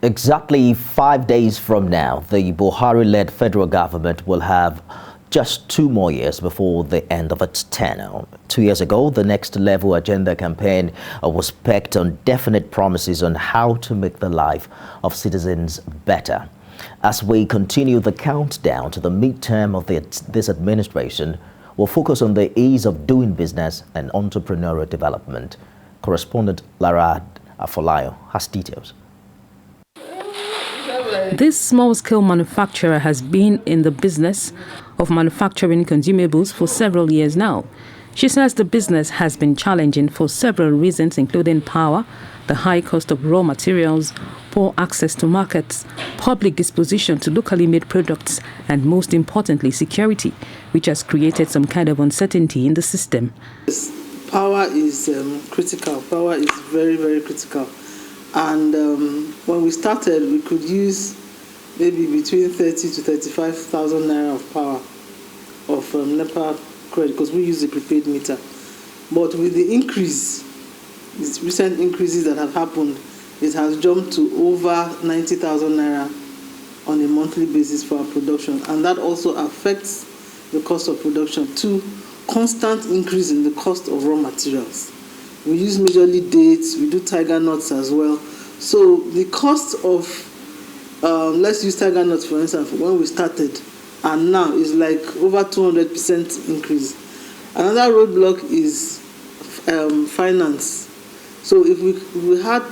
Exactly 5 days from now, the Buhari-led federal government will have just 2 more years before the end of its tenure. 2 years ago, the Next Level Agenda campaign was pegged on definite promises on how to make the life of citizens better. As we continue the countdown to the midterm of this administration, we'll focus on the ease of doing business and entrepreneurial development. Correspondent Lara Afolayo has details. This small-scale manufacturer has been in the business of manufacturing consumables for several years now. She says the business has been challenging for several reasons, including power, the high cost of raw materials, poor access to markets, public disposition to locally made products, and most importantly, security, which has created some kind of uncertainty in the system. Power is critical. Power is very, very critical. And when we started, we could use maybe between 30 to 35,000 naira of power of NEPA credit, because we use the prepaid meter. But with the increase, these recent increases that have happened, it has jumped to over 90,000 naira on a monthly basis for our production. And that also affects the cost of production. 2, constant increase in the cost of raw materials. We use majorly dates, we do tiger nuts as well. So the cost of, let's use tiger nuts for instance, when we started, and now is like over 200% increase. Another roadblock is finance. So if we had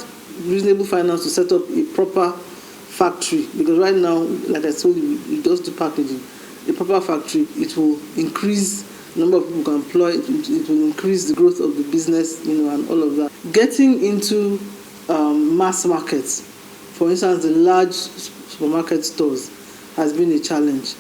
reasonable finance to set up a proper factory, because right now, like I told you, we just do packaging. A proper factory, it will increase the number of people can employ, it will increase the growth of the business, and all of that. Getting into mass markets, for instance, the large supermarket stores, has been a challenge.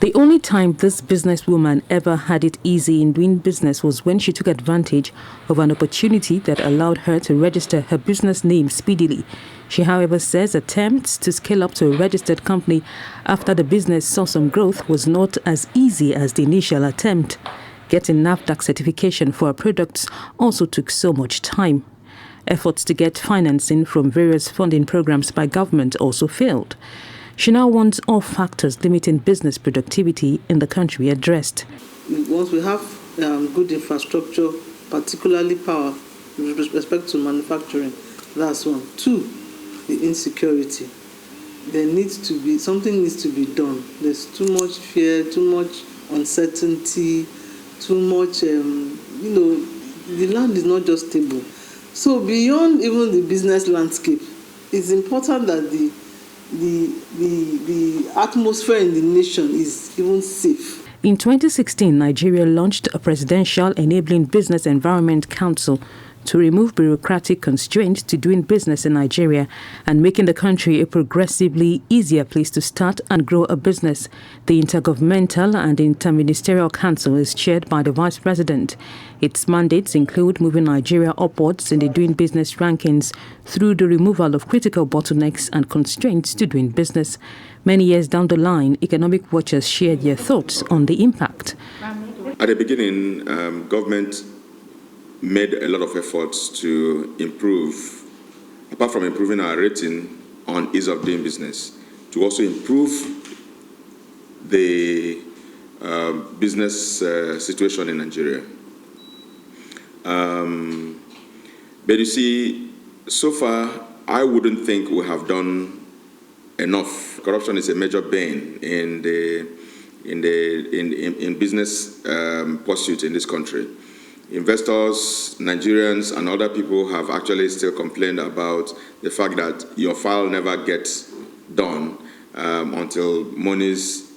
The only time this businesswoman ever had it easy in doing business was when she took advantage of an opportunity that allowed her to register her business name speedily. She, however, says attempts to scale up to a registered company after the business saw some growth was not as easy as the initial attempt. Getting NAFDAC certification for her products also took so much time. Efforts to get financing from various funding programs by government also failed. She now wants all factors limiting business productivity in the country addressed. Once we have good infrastructure, particularly power, with respect to manufacturing, that's one. 2, the insecurity. Something needs to be done. There's too much fear, too much uncertainty, too much, the land is not just stable. So beyond even the business landscape, it's important that the atmosphere in the nation is even safe. In 2016, Nigeria launched a Presidential Enabling Business Environment Council to remove bureaucratic constraints to doing business in Nigeria and making the country a progressively easier place to start and grow a business. The Intergovernmental and Interministerial Council is chaired by the Vice President. Its mandates include moving Nigeria upwards in the doing business rankings through the removal of critical bottlenecks and constraints to doing business. Many years down the line, economic watchers shared their thoughts on the impact. At the beginning, government made a lot of efforts to improve, apart from improving our rating on ease of doing business, to also improve the business situation in Nigeria. But you see, so far, I wouldn't think we have done enough. Corruption is a major bane in business pursuit in this country. Investors, Nigerians, and other people have actually still complained about the fact that your file never gets done until monies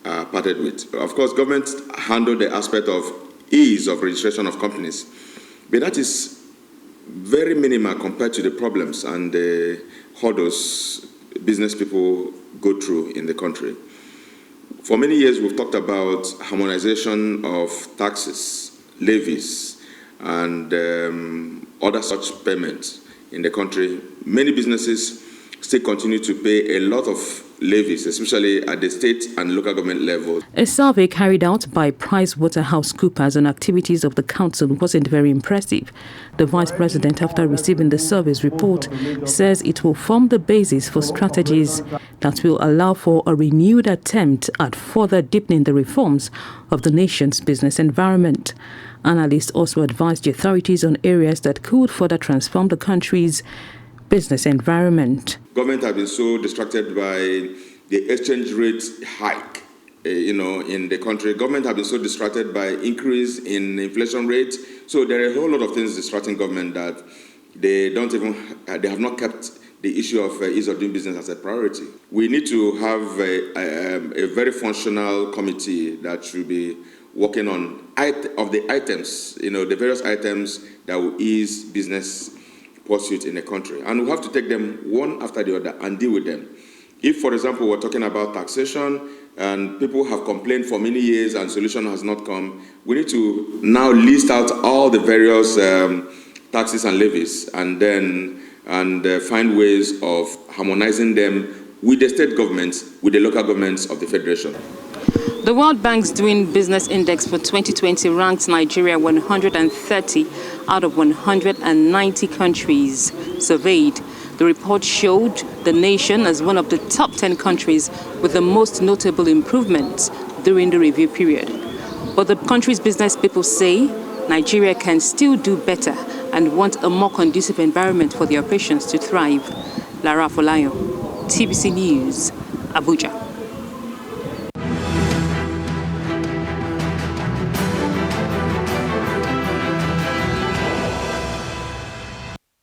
are parted with. Of course, government handled the aspect of ease of registration of companies, but that is very minimal compared to the problems and the hurdles business people go through in the country. For many years, we've talked about harmonization of taxes, levies, and other such payments in the country. Many businesses still continue to pay a lot of levies, especially at the state and local government level. A survey carried out by PricewaterhouseCoopers on activities of the council wasn't very impressive. The Vice President, after receiving the survey's report, says it will form the basis for strategies that will allow for a renewed attempt at further deepening the reforms of the nation's business environment. Analysts also advised the authorities on areas that could further transform the country's business environment. Government has been so distracted by the exchange rate hike, in the country. Government has been so distracted by increase in inflation rate. So there are a whole lot of things distracting government that they have not kept the issue of ease of doing business as a priority. We need to have a very functional committee that should be working on the items, the various items that will ease business pursuit in the country. And we have to take them one after the other and deal with them. If, for example, we're talking about taxation and people have complained for many years and solution has not come, we need to now list out all the various taxes and levies and find ways of harmonizing them with the state governments, with the local governments of the Federation. The World Bank's Doing Business Index for 2020 ranks Nigeria 130 out of 190 countries surveyed. The report showed the nation as one of the top 10 countries with the most notable improvements during the review period. But the country's business people say Nigeria can still do better and want a more conducive environment for the operations to thrive. Lara Folayo, TBC News, Abuja.